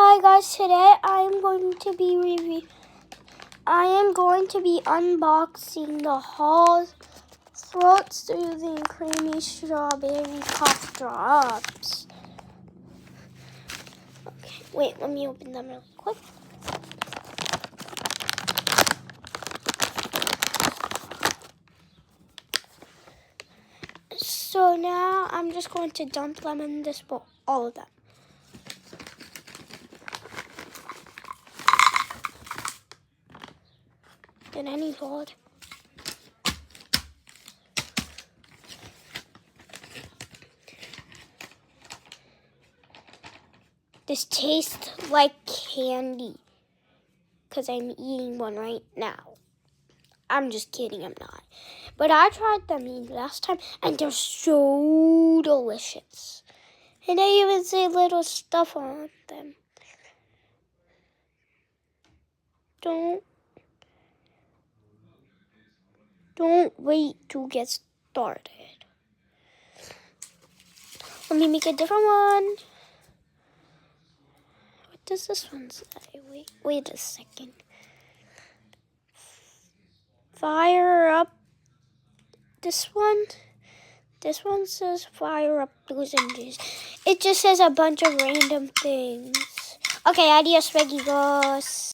Hi guys, today I am going to be unboxing the Hall Throat Soothing Creamy Strawberry Cough Drops. Okay, wait, let me open them really quick. So now I'm just going to dump them in this bowl, all of them. And I need hold. This tastes like candy because I'm eating one right now. I'm just kidding, I'm not. But I tried them last time and they're so delicious. And they even say little stuff on them. Don't wait to get started. Let me make a different one. What does this one say? Wait a second. Fire up. This one says fire up those engines. It just says a bunch of random things. Okay, adios, Reggie Ghost.